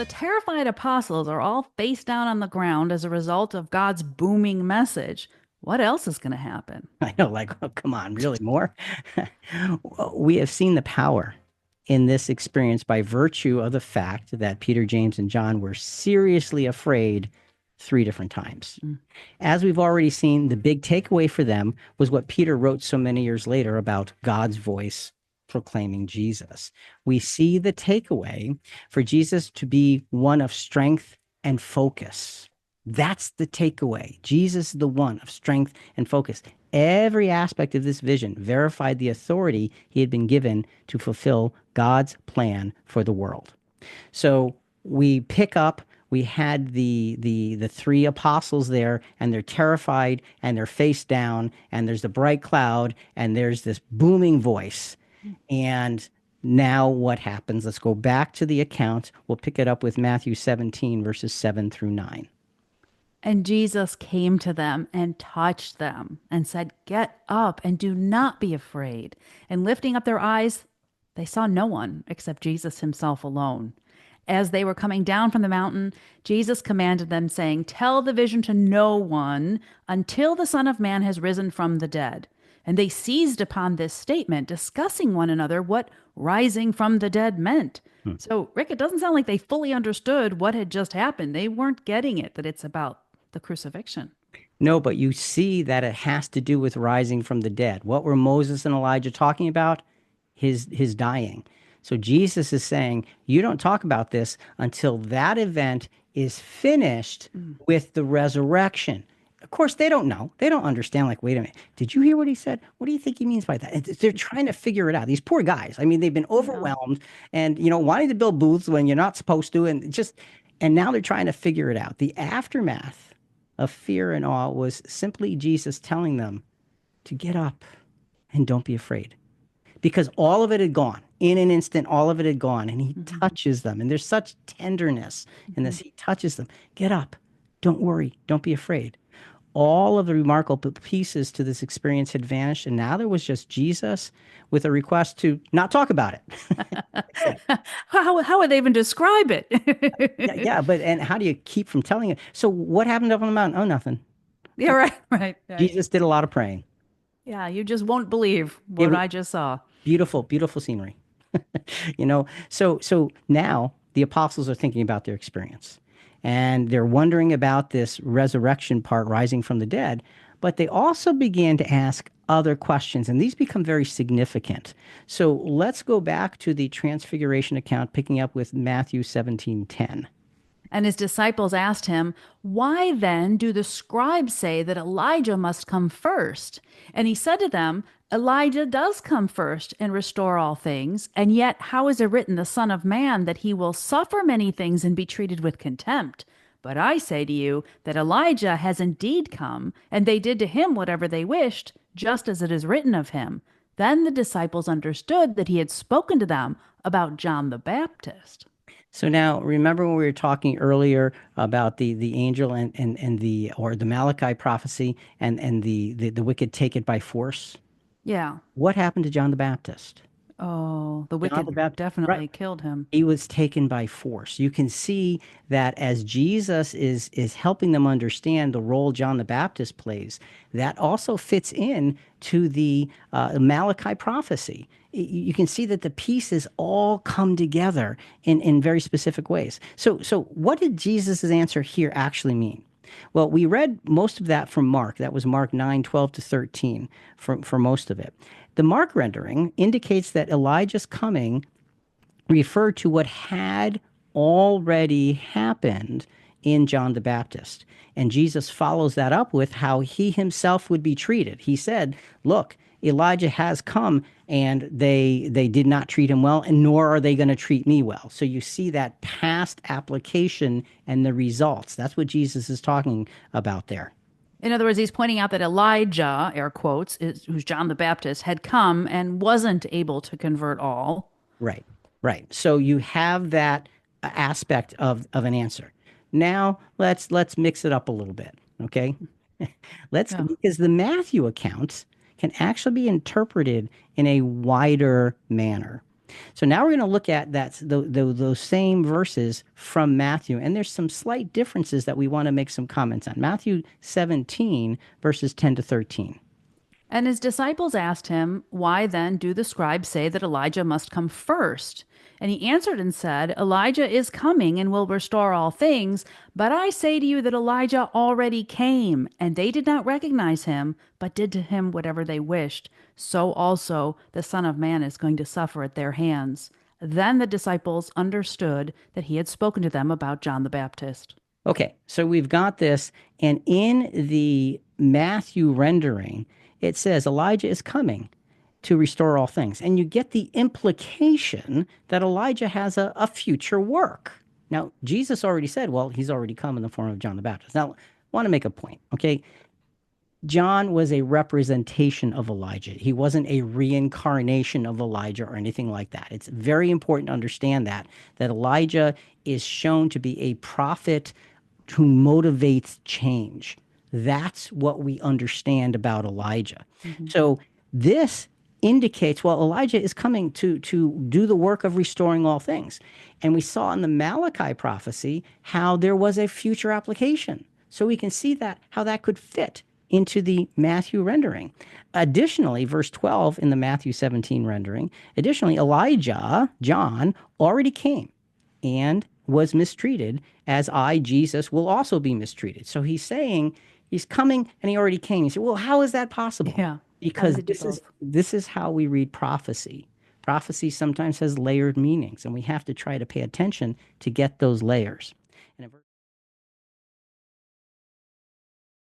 the terrified apostles are all face down on the ground as a result of God's booming message. What else is going to happen? I know, like, oh, come on, really more? We have seen the power in this experience by virtue of the fact that Peter, James, and John were seriously afraid three different times. Mm. As we've already seen, the big takeaway for them was what Peter wrote so many years later about God's voice proclaiming Jesus. We see the takeaway for Jesus to be one of strength and focus. That's the takeaway. Jesus is the one of strength and focus. Every aspect of this vision verified the authority he had been given to fulfill God's plan for the world. So we pick up, we had the three apostles there, and they're terrified and they're face down, and there's the bright cloud, and there's this booming voice. And now what happens? Let's go back to the account. We'll pick it up with Matthew 17, verses 7 through 9. And Jesus came to them and touched them and said, "Get up and do not be afraid." And lifting up their eyes, they saw no one except Jesus himself alone. As they were coming down from the mountain, Jesus commanded them, saying, "Tell the vision to no one until the Son of Man has risen from the dead." And they seized upon this statement, discussing one another what rising from the dead meant. Hmm. So, Rick, it doesn't sound like they fully understood what had just happened. They weren't getting it, that it's about the crucifixion. No, but you see that it has to do with rising from the dead. What were Moses and Elijah talking about? His dying. So Jesus is saying, you don't talk about this until that event is finished Mm. with the resurrection. Of course, they don't know. They don't understand. Like, wait a minute. Did you hear what he said? What do you think he means by that? And they're trying to figure it out. These poor guys. I mean, they've been Yeah. overwhelmed and, wanting to build booths when you're not supposed to. And now they're trying to figure it out. The aftermath of fear and awe was simply Jesus telling them to get up and don't be afraid, because all of it had gone in an instant. All of it had gone, and he Mhm. touches them, and there's such tenderness in this. Mhm. He touches them. Get up, don't worry, don't be afraid. All of the remarkable pieces to this experience had vanished, and now there was just Jesus with a request to not talk about it. How would they even describe Yeah, it? yeah, but and how do you keep from telling it? So what happened up on the mountain? Oh, nothing. Yeah, right, right, right. Jesus did a lot of praying. Yeah, you just won't believe It what was I just saw. beautiful, beautiful scenery. So now the apostles are thinking about their experience, and they're wondering about this resurrection part, rising from the dead, but they also began to ask other questions, and these become very significant. So let's go back to the Transfiguration account, picking up with Matthew 17:10. And his disciples asked him, "Why then do the scribes say that Elijah must come first?" And he said to them, "Elijah does come first and restore all things. And yet, how is it written, the Son of Man, that he will suffer many things and be treated with contempt? But I say to you that Elijah has indeed come, and they did to him whatever they wished, just as it is written of him." Then the disciples understood that he had spoken to them about John the Baptist. So now remember when we were talking earlier about the angel and the or the Malachi prophecy and the wicked take it by force? Yeah. What happened to John the Baptist? Oh, the John the wicked Baptist, right. definitely killed him. He was taken by force. You can see that as Jesus is helping them understand the role John the Baptist plays, that also fits in to the Malachi prophecy. You can see that the pieces all come together in very specific ways. So what did Jesus' answer here actually mean? Well, we read most of that from Mark. That was Mark 9:12 to 13 for most of it. The Mark rendering indicates that Elijah's coming referred to what had already happened in John the Baptist. And Jesus follows that up with how he himself would be treated. He said, look, Elijah has come and they did not treat him well, and nor are they going to treat me well. So you see that past application and the results. That's what Jesus is talking about there. In other words, he's pointing out that Elijah, air quotes, who's John the Baptist, had come and wasn't able to convert all. Right, right. So you have that aspect of an answer. Now let's mix it up a little bit, okay? Let's Yeah. because the Matthew account can actually be interpreted in a wider manner. So now we're going to look at those same verses from Matthew, and there's some slight differences that we want to make some comments on. Matthew 17, verses 10 to 13. And his disciples asked him, why then do the scribes say that Elijah must come first? And he answered and said, Elijah is coming and will restore all things. But I say to you that Elijah already came, and they did not recognize him, but did to him whatever they wished. So also the Son of Man is going to suffer at their hands. Then the disciples understood that he had spoken to them about John the Baptist. Okay, so we've got this, and in the Matthew rendering, it says Elijah is coming to restore all things. And you get the implication that Elijah has a future work. Now, Jesus already said, well, he's already come in the form of John the Baptist. Now, I want to make a point, okay? John was a representation of Elijah. He wasn't a reincarnation of Elijah or anything like that. It's very important to understand that Elijah is shown to be a prophet who motivates change. That's what we understand about Elijah. Mhm. So this indicates, well, Elijah is coming to do the work of restoring all things. And we saw in the Malachi prophecy how there was a future application. So we can see that how that could fit into the Matthew rendering. Additionally, verse 12 in the Matthew 17 rendering, additionally, Elijah, John, already came and was mistreated, as I, Jesus, will also be mistreated. So he's saying he's coming and he already came. He said, well, how is that possible? Yeah. How did Because he do both? this is how we read prophecy. Prophecy sometimes has layered meanings, and we have to try to pay attention to get those layers.